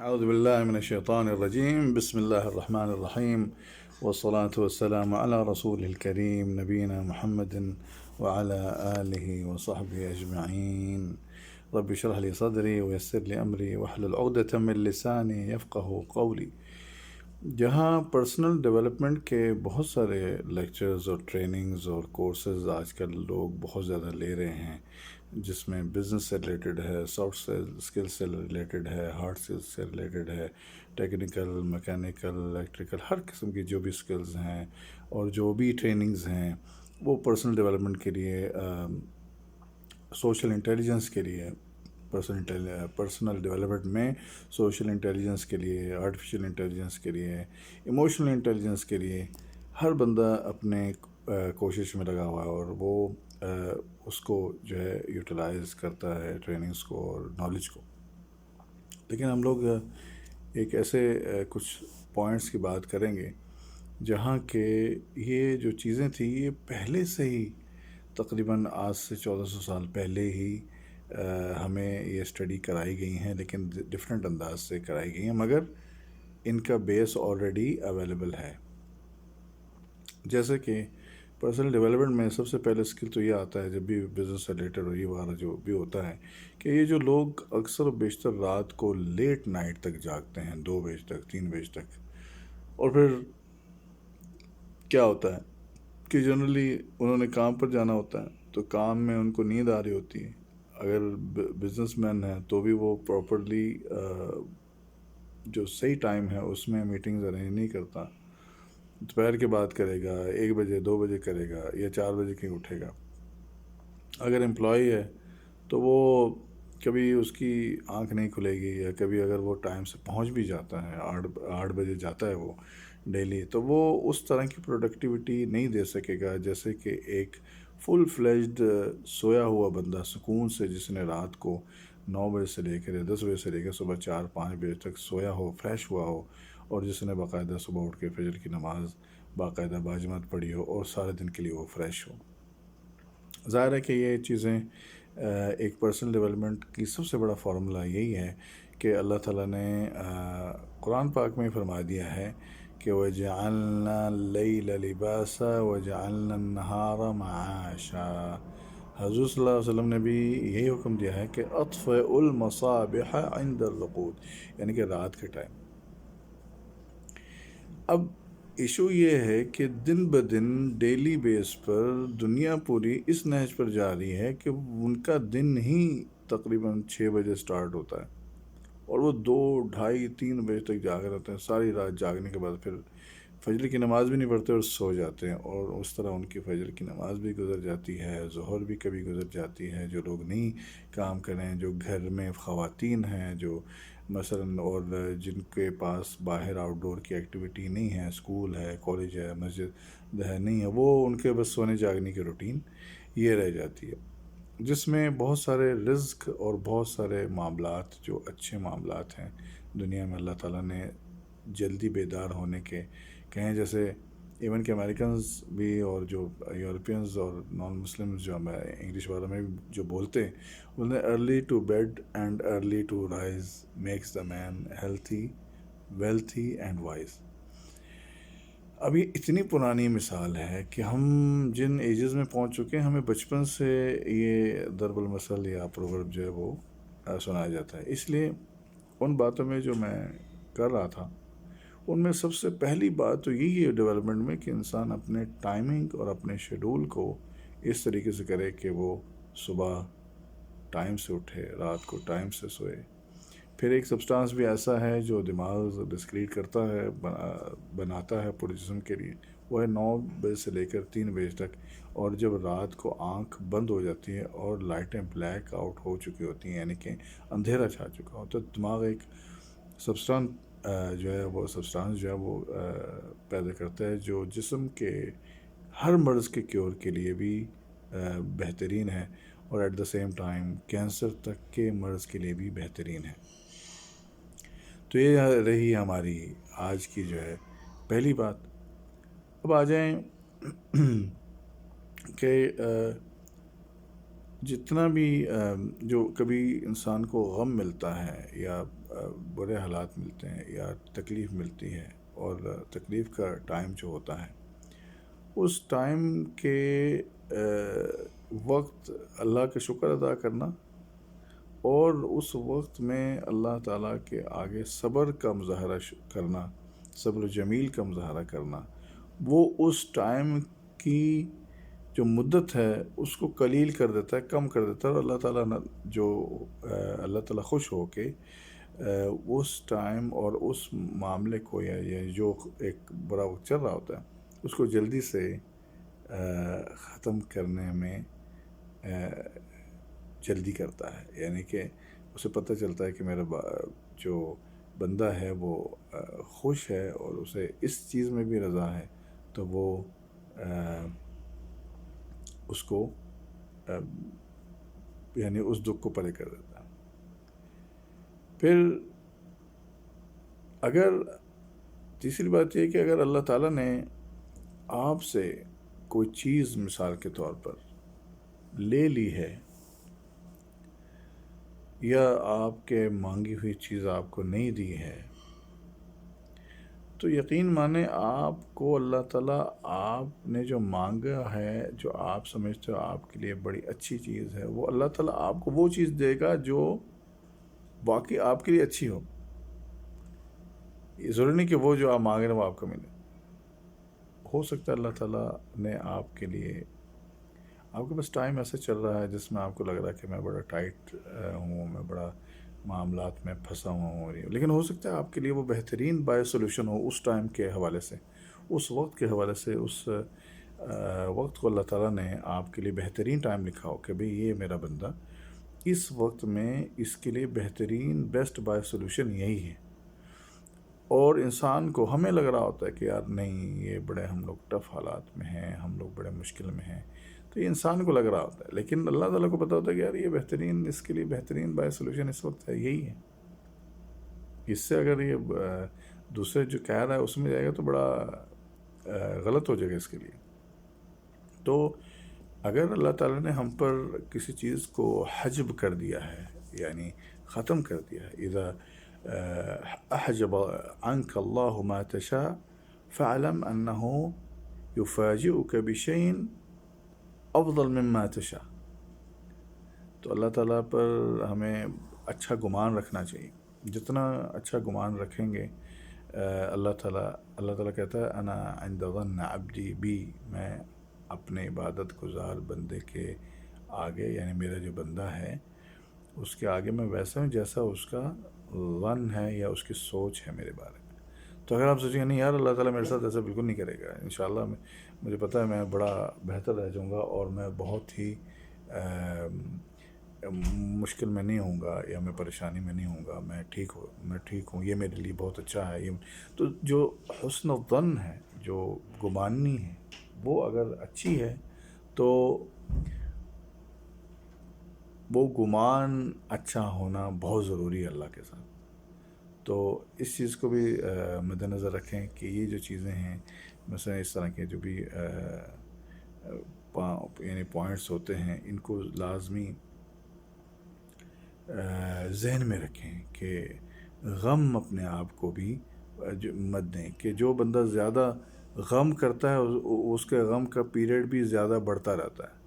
أعوذ بالله من الشيطان الرجيم. بسم الله الرحمن الرحيم، والصلاة والسلام على رسوله الكريم نبينا محمد وعلى آله وصحبه أجمعين. رب اشرح لي صدري ويسر لي أمري واحلل عقدة من لساني يفقه قولي. جہاں پرسنل ڈیولپمنٹ کے بہت سارے لیکچرز اور ٹریننگز اور کورسز آج کل لوگ بہت زیادہ لے رہے ہیں، جس میں بزنس سے ریلیٹڈ ہے، سافٹ اسکل سے ریلیٹڈ ہے، ہارڈ اسکل سے ریلیٹڈ ہے، ٹیکنیکل، میکینیکل، الیکٹریکل، ہر قسم کی جو بھی اسکلز ہیں اور جو بھی ٹریننگز ہیں وہ پرسنل ڈیولپمنٹ کے لیے، سوشل انٹیلیجنس کے لیے، پرسنل ڈیولپمنٹ میں سوشل انٹیلیجنس کے لیے، آرٹیفیشیل انٹیلیجنس کے لیے، ایموشنل انٹیلیجنس کے لیے ہر بندہ اپنے کوشش میں لگا ہوا ہے، اور وہ اس کو جو ہے یوٹیلائز کرتا ہے ٹریننگز کو اور نالج کو. لیکن ہم لوگ ایک ایسے کچھ پوائنٹس کی بات کریں گے جہاں کہ یہ جو چیزیں تھیں یہ پہلے سے ہی تقریباً آج سے 1400 سال پہلے ہی ہمیں یہ اسٹڈی کرائی گئی ہیں، لیکن ڈفرینٹ انداز سے کرائی گئی ہیں، مگر ان کا بیس آلریڈی اویلیبل ہے. جیسے کہ پرسنل ڈیولپمنٹ میں سب سے پہلے اسکل تو یہ آتا ہے، جب بھی بزنس سے ریلیٹڈ اور یہ والا جو بھی ہوتا ہے، کہ یہ جو لوگ اکثر و بیشتر رات کو لیٹ نائٹ تک جاگتے ہیں، 2 بجے تک، 3 بجے تک، اور پھر کیا ہوتا ہے کہ جنرلی انہوں نے کام پر جانا ہوتا ہے، تو کام میں ان کو نیند آ رہی ہوتی ہے. اگر بزنس مین ہے تو بھی وہ پراپرلی جو صحیح ٹائم ہے اس میں میٹنگز ارینج نہیں کرتا، دوپہر کے بعد کرے گا، 1 بجے 2 بجے کرے گا، یا 4 بجے کہیں اٹھے گا. اگر امپلائی ہے تو وہ کبھی اس کی آنکھ نہیں کھلے گی، یا کبھی اگر وہ ٹائم سے پہنچ بھی جاتا ہے، 8 بجے جاتا ہے وہ ڈیلی، تو وہ اس طرح کی پروڈکٹیوٹی نہیں دے سکے گا جیسے کہ ایک فل فلیجڈ سویا ہوا بندہ سکون سے، جس نے رات کو 9 بجے سے لے کر 10 بجے سے لے کر صبح 4-5 بجے تک سویا ہو، فریش ہوا ہو، اور جس نے باقاعدہ صبح اٹھ کے فجر کی نماز باقاعدہ باجماعت پڑھی ہو اور سارے دن کے لیے وہ فریش ہو. ظاہر ہے کہ یہ چیزیں ایک پرسنل ڈیولپمنٹ کی سب سے بڑا فارمولا یہی ہے کہ اللہ تعالیٰ نے قرآن پاک میں فرما دیا ہے کہ وَجَعَلْنَا اللَّيْلَ لِبَاسًا وَجَعَلْنَا النَّهَارَ مَعَاشًا. حضور صلی اللہ علیہ وسلم نے بھی یہی حکم دیا ہے کہ اطفئوا المصابیح عند الرقود، یعنی کہ رات کے ٹائم. اب ایشو یہ ہے کہ دن بدن ڈیلی بیس پر دنیا پوری اس نہج پر جا رہی ہے کہ ان کا دن ہی تقریباً 6 بجے سٹارٹ ہوتا ہے، اور وہ 2 ڈھائی 3 بجے تک جاگ رہتے ہیں. ساری رات جاگنے کے بعد پھر فجر کی نماز بھی نہیں پڑھتے اور سو جاتے ہیں، اور اس طرح ان کی فجر کی نماز بھی گزر جاتی ہے، ظہر بھی کبھی گزر جاتی ہے. جو لوگ نہیں کام کریں، جو گھر میں خواتین ہیں، جو مثلاً اور جن کے پاس باہر آؤٹ ڈور کی ایکٹیویٹی نہیں ہے، اسکول ہے، کالج ہے، مسجد ہے نہیں ہے، وہ ان کے بس سونے جاگنے کی روٹین یہ رہ جاتی ہے، جس میں بہت سارے رزق اور بہت سارے معاملات جو اچھے معاملات ہیں دنیا میں اللہ تعالیٰ نے جلدی بیدار ہونے کے کہیں. جیسے ایون کہ امریکنز بھی اور جو یورپینز اور نان مسلمز جو انگلش والوں میں جو بولتے ہیں، انہیں early to bed and early to rise makes the man healthy, wealthy and wise. ابھی اتنی پرانی مثال ہے کہ ہم جن ایجز میں پہنچ چکے ہیں، ہمیں بچپن سے یہ ضرب المثل یا پروورب جو ہے وہ سنایا جاتا ہے. اس لیے ان باتوں میں جو میں کر رہا تھا، ان میں سب سے پہلی بات تو یہی ہے ڈیولپمنٹ میں کہ انسان اپنے ٹائمنگ اور اپنے شیڈول کو اس طریقے سے کرے کہ وہ صبح ٹائم سے اٹھے، رات کو ٹائم سے سوئے. پھر ایک سبسٹانس بھی ایسا ہے جو دماغ ڈسکریٹ کرتا ہے، بناتا ہے پورے جسم کے لیے، وہ ہے 9 بجے سے لے کر 3 بجے تک. اور جب رات کو آنکھ بند ہو جاتی ہے اور لائٹیں بلیک آؤٹ ہو چکی ہوتی ہیں، یعنی کہ اندھیرا چھا چکا ہوتا ہے، دماغ ایک سبسٹانس جو ہے وہ پیدا کرتا ہے، جو جسم کے ہر مرض کے کیور کے لیے بھی بہترین ہے، اور at the same time cancer تک کے مرض کے لیے بھی بہترین ہے. تو یہ رہی ہماری آج کی جو ہے پہلی بات. اب آ جائیں کہ جتنا بھی جو کبھی انسان کو غم ملتا ہے یا برے حالات ملتے ہیں یا تکلیف ملتی ہے، اور تکلیف کا ٹائم جو ہوتا ہے، اس ٹائم کے وقت اللہ کا شکر ادا کرنا، اور اس وقت میں اللہ تعالیٰ کے آگے صبر کا مظاہرہ کرنا، صبر جمیل کا مظاہرہ کرنا، وہ اس ٹائم کی جو مدت ہے اس کو قلیل کر دیتا ہے، کم کر دیتا ہے، اور اللہ تعالیٰ جو اللہ تعالیٰ خوش ہو کے اس ٹائم اور اس معاملے کو یا جو ایک برا وقت چل رہا ہوتا ہے اس کو جلدی سے ختم کرنے میں جلدی کرتا ہے، یعنی کہ اسے پتہ چلتا ہے کہ میرا جو بندہ ہے وہ خوش ہے اور اسے اس چیز میں بھی رضا ہے، تو وہ اس کو یعنی اس دکھ کو پرے کر دیتا ہے۔ پھر اگر تیسری بات یہ کہ اگر اللہ تعالیٰ نے آپ سے کوئی چیز مثال کے طور پر لے لی ہے، یا آپ کے مانگی ہوئی چیز آپ کو نہیں دی ہے، تو یقین مانیں آپ کو اللہ تعالیٰ آپ نے جو مانگا ہے، جو آپ سمجھتے ہو آپ کے لیے بڑی اچھی چیز ہے، وہ اللہ تعالیٰ آپ کو وہ چیز دے گا جو واقعی آپ کے لیے اچھی ہو۔ یہ ضروری نہیں کہ وہ جو آپ مانگ رہے ہیں وہ آپ کو ملے۔ ہو سکتا ہے اللہ تعالیٰ نے آپ کے لیے، آپ کے پاس ٹائم ایسا چل رہا ہے جس میں آپ کو لگ رہا ہے کہ میں بڑا ٹائٹ ہوں، میں بڑا معاملات میں پھنسا ہوا ہوں، لیکن ہو سکتا ہے آپ کے لیے وہ بہترین بائی سولوشن ہو اس ٹائم کے حوالے سے، اس وقت کے حوالے سے، اس وقت کو اللہ تعالیٰ نے آپ کے لیے بہترین ٹائم لکھا ہو کہ بھئی یہ میرا بندہ اس وقت میں اس کے لیے بہترین بیسٹ بائی سولوشن یہی ہے۔ اور انسان کو ہمیں لگ رہا ہوتا ہے کہ یار نہیں، یہ بڑے ہم لوگ ٹف حالات میں ہیں، ہم لوگ بڑے مشکل میں ہیں، تو یہ انسان کو لگ رہا ہوتا ہے، لیکن اللہ تعالیٰ کو پتہ ہوتا ہے کہ یار یہ بہترین، اس کے لیے بہترین بائی سولوشن اس وقت ہے، یہی ہے۔ اس سے اگر یہ دوسرے جو کہہ رہا ہے اس میں جائے گا تو بڑا غلط ہو جائے گا اس کے لیے۔ تو اگر اللہ تعالیٰ نے ہم پر کسی چیز کو حجب کر دیا ہے، یعنی ختم کر دیا ہے، اذا احجب عنك الله ما تشاء فاعلم انه يفاجئك بشيء افضل مما تشاء، تو اللہ تعالیٰ پر ہمیں اچھا گمان رکھنا چاہیے۔ جتنا اچھا گمان رکھیں گے اللہ تعالیٰ کہتا ہے انا عند ظن عبدی بی، میں اپنے عبادت گزار بندے کے آگے، یعنی میرا جو بندہ ہے اس کے آگے میں ویسا ہوں جیسا اس کا ظن ہے یا اس کی سوچ ہے میرے بارے میں۔ تو اگر آپ سوچیں گے نہیں یار اللہ تعالیٰ میرے ساتھ ایسا بالکل نہیں کرے گا، انشاءاللہ مجھے پتہ ہے میں بڑا بہتر رہ جاؤں گا، اور میں بہت ہی مشکل میں نہیں ہوں گا، یا میں پریشانی میں نہیں ہوں گا، میں ٹھیک ہوں، یہ میرے لیے بہت اچھا ہے، یہ تو جو حسن الظن ہے، جو گماننی ہے، وہ اگر اچھی ہے تو وہ گمان اچھا ہونا بہت ضروری ہے اللہ کے ساتھ۔ تو اس چیز کو بھی مد نظر رکھیں کہ یہ جو چیزیں ہیں، مثلا اس طرح کے جو بھی یعنی پوائنٹس ہوتے ہیں، ان کو لازمی ذہن میں رکھیں کہ غم اپنے آپ کو بھی مت دیں، کہ جو بندہ زیادہ غم کرتا ہے اس کے غم کا پیریڈ بھی زیادہ بڑھتا رہتا ہے،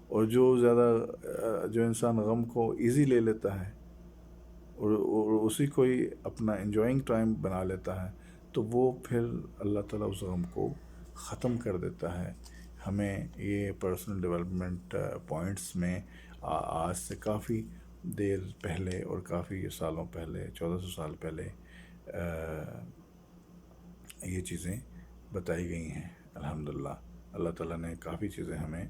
اور جو انسان غم کو ایزی لے لیتا ہے اور اسی کو ہی اپنا انجوائنگ ٹائم بنا لیتا ہے، تو وہ پھر اللہ تعالیٰ اس غم کو ختم کر دیتا ہے۔ ہمیں یہ پرسنل ڈیولپمنٹ پوائنٹس میں آج سے کافی دیر پہلے اور کافی سالوں پہلے، 1400 سال پہلے یہ چیزیں بتائی گئی ہیں۔ الحمدللہ اللہ تعالیٰ نے کافی چیزیں ہمیں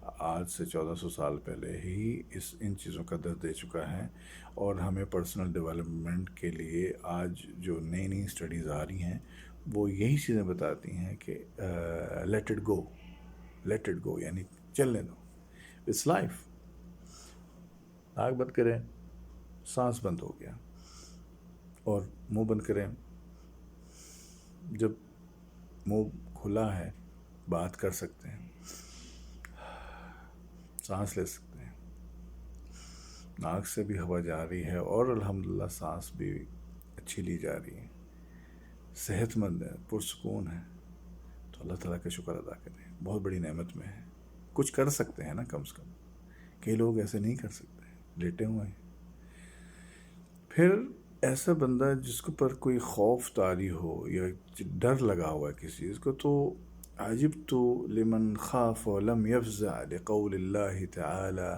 آج سے 1400 سال پہلے ہی ان چیزوں کا درس دے چکا ہے، اور ہمیں پرسنل ڈیولپمنٹ کے لیے آج جو نئی اسٹڈیز آ رہی ہیں وہ یہی چیزیں بتاتی ہیں کہ لیٹ اٹ گو، یعنی چلنے دو، اٹس لائف۔ آنکھ بند کریں، سانس بند ہو گیا، اور منہ بند کریں، جب منہ کھلا ہے بات کر سکتے ہیں، سانس لے سکتے ہیں، ناک سے بھی ہوا جا رہی ہے اور الحمدللہ سانس بھی اچھی لی جا رہی ہے، صحت مند ہے، پرسکون ہے، تو اللہ تعالیٰ کا شکر ادا کریں، بہت بڑی نعمت میں ہے۔ کچھ کر سکتے ہیں نا کم سے کم، کئی لوگ ایسے نہیں کر سکتے، لیٹے ہوئے ہیں۔ پھر ایسا بندہ جس کے پر کوئی خوف طاری ہو یا ڈر لگا ہوا ہے کسی چیز کو، تو عجبت لمن خاف ولم يفزع لقول اللہ تعالی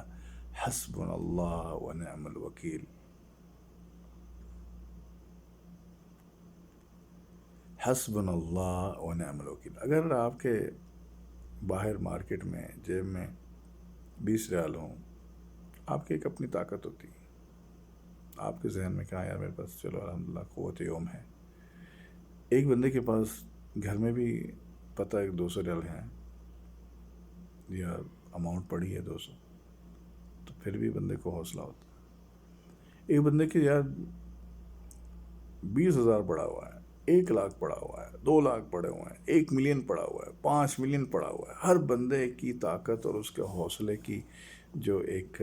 حسبنا اللہ ونعم الوکیل، حسبنا اللہ ونعم الوکیل۔ اگر آپ کے باہر مارکیٹ میں جیب میں 20 ریال ہوں، آپ کی ایک اپنی طاقت ہوتی ہے، آپ کے ذہن میں کہا یار میرے پاس چلو الحمدللہ قوت یوم ہے۔ ایک بندے کے پاس گھر میں بھی پتہ ہے 200 ریال ہیں یا اماؤنٹ پڑی ہے 200، تو پھر بھی بندے کو حوصلہ ہوتا ہے۔ ایک بندے کے یار 20,000 پڑا ہوا ہے، 1 لاکھ پڑا ہوا ہے، 2 لاکھ پڑے ہوئے ہیں، 1 ملین پڑا ہوا ہے، 5 ملین پڑا ہوا ہے۔ ہر بندے کی طاقت اور اس کے حوصلے کی جو ایک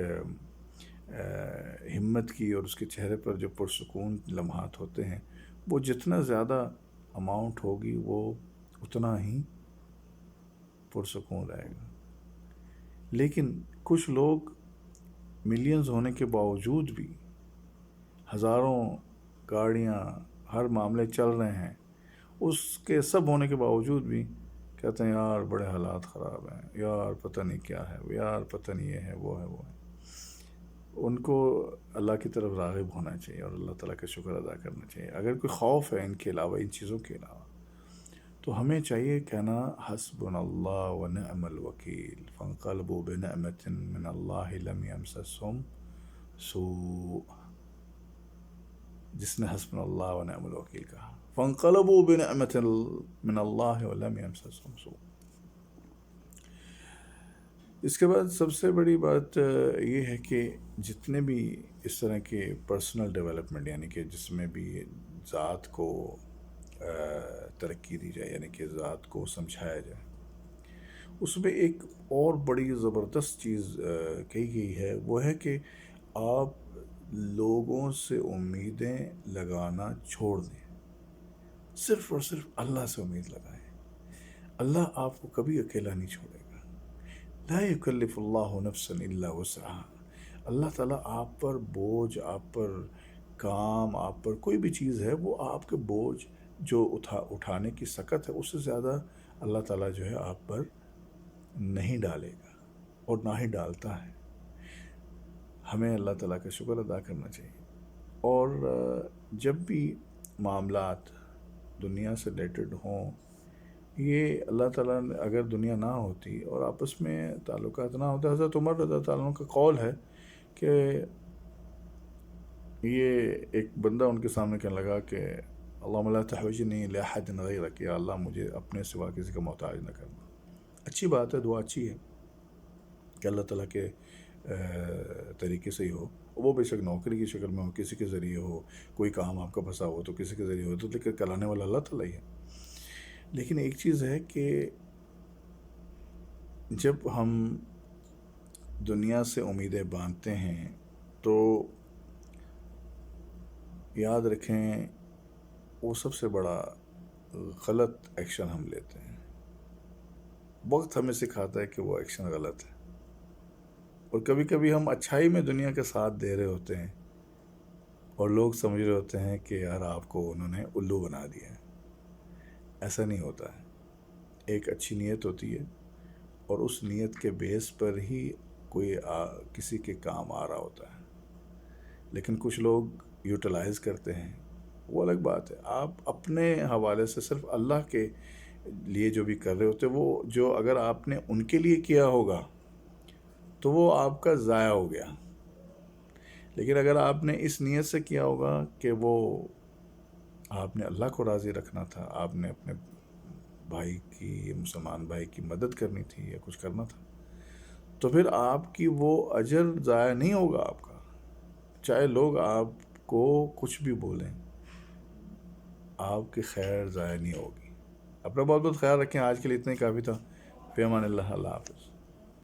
ہمت کی اور اس کے چہرے پر جو پرسکون لمحات ہوتے ہیں، وہ جتنا زیادہ اماؤنٹ ہوگی وہ اتنا ہی پرسکون رہے گا۔ لیکن کچھ لوگ ملینز ہونے کے باوجود بھی، ہزاروں گاڑیاں، ہر معاملے چل رہے ہیں، اس کے سب ہونے کے باوجود بھی کہتے ہیں یار بڑے حالات خراب ہیں، یار پتہ نہیں کیا ہے، یار پتہ نہیں یہ ہے وہ ہے وہ ہے۔ ان کو اللہ کی طرف راغب ہونا چاہیے اور اللہ تعالیٰ کا شکر ادا کرنا چاہیے۔ اگر کوئی خوف ہے ان کے علاوہ، ان چیزوں کے علاوہ، تو ہمیں چاہیے کہنا حسبنا اللہ ونعم الوکیل فانقلبوا بنعمت من اللہ لم یمسسہم سوء۔ جس نے حسبنا اللہ ونعم الوکیل کہا، فانقلبوا بنعمت من اللہ ولم یمسسہم سوء۔ اس کے بعد سب سے بڑی بات یہ ہے کہ جتنے بھی اس طرح کے پرسنل ڈیولپمنٹ، یعنی کہ جس میں بھی ذات کو ترقی دی جائے، یعنی کہ ذات کو سمجھایا جائے، اس میں ایک اور بڑی زبردست چیز کہی گئی ہے، وہ ہے کہ آپ لوگوں سے امیدیں لگانا چھوڑ دیں، صرف اور صرف اللہ سے امید لگائیں۔ اللہ آپ کو کبھی اکیلا نہیں چھوڑے گا۔ لا یکلف اللہ نفسا الا وسعها۔ اللہ تعالیٰ آپ پر بوجھ، آپ پر کام، آپ پر کوئی بھی چیز ہے، وہ آپ کے بوجھ جو اٹھانے کی سکت ہے، اس سے زیادہ اللہ تعالیٰ جو ہے آپ پر نہیں ڈالے گا اور نہ ہی ڈالتا ہے۔ ہمیں اللہ تعالیٰ کا شکر ادا کرنا چاہیے، اور جب بھی معاملات دنیا سے ریلیٹڈ ہوں، یہ اللہ تعالیٰ نے اگر دنیا نہ ہوتی اور آپس میں تعلقات نہ ہوتے، حضرت عمر رضی اللہ تعالیٰ عنہ کا قول ہے کہ یہ ایک بندہ ان کے سامنے کہنے لگا کہ اللہم لا تحوجنی لأحد غیرک، یا اللہ مجھے اپنے سوا کسی کا محتاج نہ کرنا۔ اچھی بات ہے، دعا اچھی ہے کہ اللہ تعالیٰ کے طریقے سے ہی ہو، وہ بے شک نوکری کی شکل میں ہو، کسی کے ذریعے ہو، کوئی کام آپ کا پھنسا ہو تو کسی کے ذریعے ہو، تو لیکن کرانے والا اللہ تعالیٰ ہی ہے۔ لیکن ایک چیز ہے کہ جب ہم دنیا سے امیدیں باندھتے ہیں تو یاد رکھیں وہ سب سے بڑا غلط ایکشن ہم لیتے ہیں۔ وقت ہمیں سکھاتا ہے کہ وہ ایکشن غلط ہے، اور کبھی کبھی ہم اچھائی میں دنیا کا ساتھ دے رہے ہوتے ہیں اور لوگ سمجھ رہے ہوتے ہیں کہ یار آپ کو انہوں نے الو بنا دیا ہے۔ ایسا نہیں ہوتا ہے، ایک اچھی نیت ہوتی ہے اور اس نیت کے بیس پر ہی کوئی کسی کے کام آ رہا ہوتا ہے۔ لیکن کچھ لوگ یوٹیلائز کرتے ہیں، وہ الگ بات ہے۔ آپ اپنے حوالے سے صرف اللہ کے لیے جو بھی کر رہے ہوتے، وہ جو اگر آپ نے ان کے لیے کیا ہوگا تو وہ آپ کا ضائع ہو گیا۔ لیکن اگر آپ نے اس نیت سے کیا ہوگا کہ وہ آپ نے اللہ کو راضی رکھنا تھا، آپ نے اپنے بھائی کی، مسلمان بھائی کی مدد کرنی تھی یا کچھ کرنا تھا، تو پھر آپ کی وہ اجر ضائع نہیں ہوگا آپ کا، چاہے لوگ آپ کو کچھ بھی بولیں، آپ کی خیر ضائع نہیں ہوگی۔ اپنا بہت بہت خیال رکھیں۔ آج کے لیے اتنا ہی کافی تھا۔ فی امان اللہ، اللہ حافظ۔